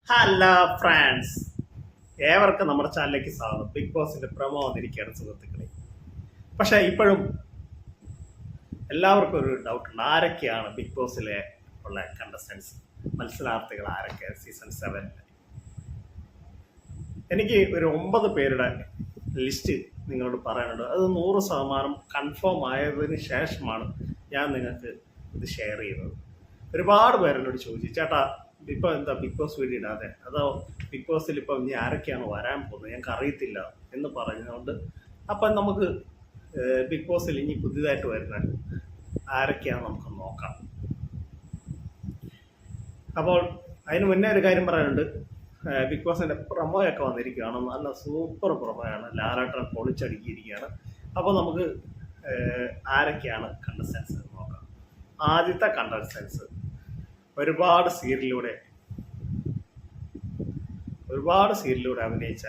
Hello France, ഏവർക്കും നമ്മുടെ ചാനലിലേക്ക് സ്വാഗതം. ബിഗ് ബോസിന്റെ പ്രമോ വന്നിരിക്കുകയാണ് സുഹൃത്തുക്കളെ. പക്ഷെ ഇപ്പോഴും എല്ലാവർക്കും ഒരു ഡൗട്ടുണ്ട്, ആരൊക്കെയാണ് ബിഗ് ബോസിലെ ഉള്ള കണ്ടസ്റ്റൻസ്, മത്സരാർത്ഥികൾ ആരൊക്കെ സീസൺ 7. എനിക്ക് ഒരു 9 പേരുടെ ലിസ്റ്റ് നിങ്ങളോട് പറയാനുണ്ട്. അത് 100% കൺഫേം ആയതിനു ശേഷമാണ് ഞാൻ നിങ്ങൾക്ക് ഇത് ഷെയർ ചെയ്യുന്നത്. ഒരുപാട് പേരെന്നോട് ചോദിച്ചു, ചേട്ടാ ഇപ്പൊ എന്താ ബിഗ് ബോസ് വീഡിയോ ഇടാതെ, അതോ ബിഗ് ബോസിൽ ഇപ്പം ഇനി ആരൊക്കെയാണ് വരാൻ പോകുന്നത് ഞങ്ങൾക്ക് അറിയത്തില്ല എന്ന് പറഞ്ഞതുകൊണ്ട് അപ്പം നമുക്ക് ബിഗ് ബോസിൽ ഇനി പുതിയതായിട്ട് വരുന്ന ആരൊക്കെയാണ് നമുക്ക് നോക്കാം. അപ്പോൾ അതിന് മുന്നേ ഒരു കാര്യം പറയാനുണ്ട്. ബിഗ് ബോസിന്റെ പ്രൊമോയൊക്കെ വന്നിരിക്കുകയാണ്. നല്ല സൂപ്പർ പ്രൊമോയാണ്. ലാലേട്ടൻ പൊളിച്ചടുക്കിയിരിക്കുകയാണ്. അപ്പോൾ നമുക്ക് ആരൊക്കെയാണ് കണ്ടസ്റ്റൻസ് നോക്കാം. ആദ്യത്തെ കണ്ടസ്റ്റൻസ് ഒരുപാട് സീരിയലിലൂടെ അഭിനയിച്ച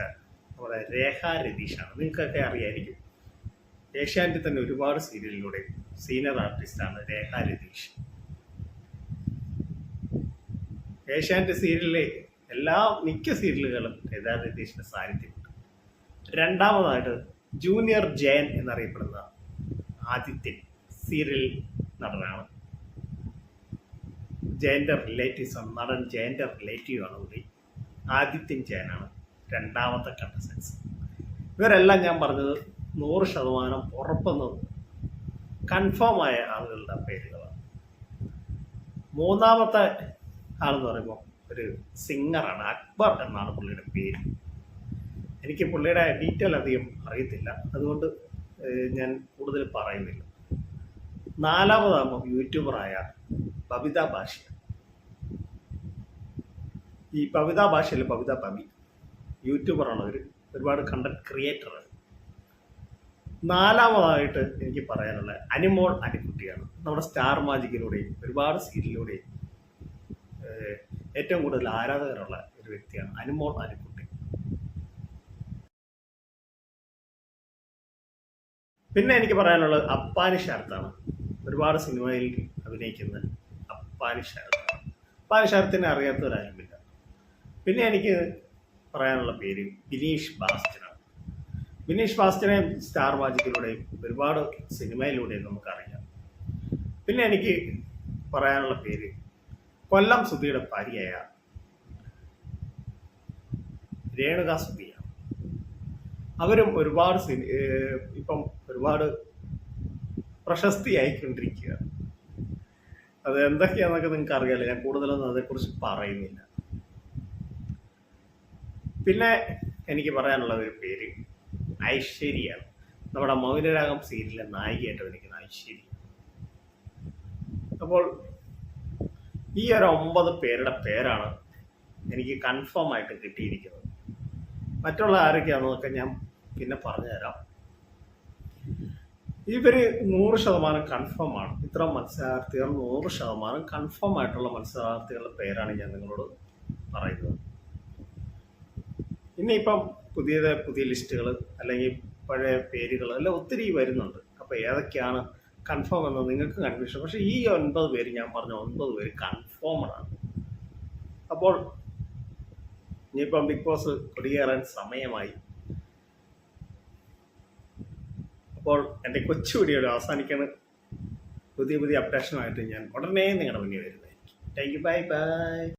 നമ്മുടെ രേഖ രതീഷാണ്. നിങ്ങൾക്കൊക്കെ അറിയായിരിക്കും. ഏഷ്യാനെറ്റിൽ തന്നെ ഒരുപാട് സീരിയലിലൂടെ സീനിയർ ആർട്ടിസ്റ്റാണ് രേഖ രതീഷ്. ഏഷ്യാനെറ്റ് സീരിയലിലെ മിക്ക സീരിയലുകളും രേഖ രതീഷിന്റെ സാന്നിധ്യമുണ്ട്. രണ്ടാമതായിട്ട് ജൂനിയർ ജയൻ എന്നറിയപ്പെടുന്ന ആദിത്യൻ സീരിയൽ നടനാണ്. നടൻ ജയന്റെ റിലേറ്റീവ് ആണ് കൂടി. ആദിത്യൻ ജയനാണ് രണ്ടാമത്തെ കണ്ടസ്റ്റൻസ്. ഇവരെല്ലാം ഞാൻ പറഞ്ഞത് 100% ഉറപ്പെന്ന് കൺഫേം ആയ ആളുകളുടെ പേരുകളാണ്. മൂന്നാമത്തെ ആളെന്ന് പറയുമ്പോൾ ഒരു സിംഗറാണ്. അക്ബർ എന്നാണ് പുള്ളിയുടെ പേര്. എനിക്ക് പുള്ളിയുടെ ഡീറ്റെയിൽ അധികം അറിയത്തില്ല, അതുകൊണ്ട് ഞാൻ കൂടുതൽ പറയുന്നില്ല. നാലാമതാകുമ്പോൾ യൂട്യൂബറായ ബബിത ഭാഷ. ഈ ബബിത ഭാഷയിൽ ബബിത പബി യൂട്യൂബറാണ്. ഒരുപാട് കണ്ടന്റ് ക്രിയേറ്ററാണ്. നാലാമതായിട്ട് എനിക്ക് പറയാനുള്ള അനിമോൾ അനിക്കുട്ടിയാണ്. നമ്മുടെ സ്റ്റാർ മാജിക്കിലൂടെയും ഒരുപാട് സീരിയലിലൂടെയും ഏറ്റവും കൂടുതൽ ആരാധകരുള്ള ഒരു വ്യക്തിയാണ് അനിമോൾ അനിക്കുട്ടി. പിന്നെ എനിക്ക് പറയാനുള്ളത് അപ്പാനി ശരത്താണ്. ഒരുപാട് സിനിമയിൽ അഭിനയിക്കുന്ന അപ്പാനി ശരത്താണ്. അപ്പാനി ശരത്തിനെ അറിയാത്തവരാരുമില്ല. പിന്നെ എനിക്ക് പറയാനുള്ള പേര് ബിനീഷ് ബാസ്റ്റിനാണ്. ബിനീഷ് ബാസ്റ്റിനെ സ്റ്റാർ മാജിക്കിലൂടെയും ഒരുപാട് സിനിമയിലൂടെയും നമുക്കറിയാം. പിന്നെ എനിക്ക് പറയാനുള്ള പേര് കൊല്ലം സുധിയുടെ ഭാര്യയായ രേണുക സുധിയാണ്. അവരും ഇപ്പം ഒരുപാട് പ്രശസ്തിയായിക്കൊണ്ടിരിക്കുകയാണ്. അത് എന്തൊക്കെയാണെന്നൊക്കെ നിങ്ങൾക്ക് അറിയാലോ. ഞാൻ കൂടുതലൊന്നും അതേക്കുറിച്ച് പറയുന്നില്ല. പിന്നെ എനിക്ക് പറയാനുള്ള ഒരു പേര് ഐശ്വര്യയാണ്. നമ്മുടെ മൗനരാഗം സീരിയലിലെ നായികയായിട്ട് അഭിനയിക്കുന്ന ഐശ്വര്യ. അപ്പോൾ ഈ ഒരു 9 പേരുടെ പേരാണ് എനിക്ക് കൺഫേം ആയിട്ട് കിട്ടിയിരിക്കുന്നത്. മറ്റുള്ള ആരൊക്കെയാണെന്നൊക്കെ ഞാൻ പിന്നെ പറഞ്ഞുതരാം. ഇവര് 100% കൺഫേം ആണ്. ഇത്ര മത്സരാർത്ഥികൾ 100% കൺഫേം ആയിട്ടുള്ള മത്സരാർത്ഥികളുടെ പേരാണ് ഞാൻ നിങ്ങളോട് പറയുന്നത്. ഇനിയിപ്പം പുതിയ ലിസ്റ്റുകൾ അല്ലെങ്കിൽ പഴയ പേരുകൾ എല്ലാം ഒത്തിരി വരുന്നുണ്ട്. അപ്പോൾ ഏതൊക്കെയാണ് കൺഫേം എന്ന് നിങ്ങൾക്ക് കൺഫ്യൂഷൻ. പക്ഷേ ഈ 9 പേര് ഞാൻ പറഞ്ഞ 9 പേര് കൺഫേമാണ്. അപ്പോൾ ഇനിയിപ്പം ബിഗ് ബോസ് കൊടിയേറാൻ സമയമായി. അപ്പോൾ എൻ്റെ കൊച്ചു വീഡിയോ അവസാനിക്കാണ്. പുതിയ അപ്ഡേഷനുമായിട്ട് ഞാൻ ഉടനെ നിങ്ങളുടെ മുന്നിൽ വരുന്നതായിരിക്കും. Thank you. ബൈ.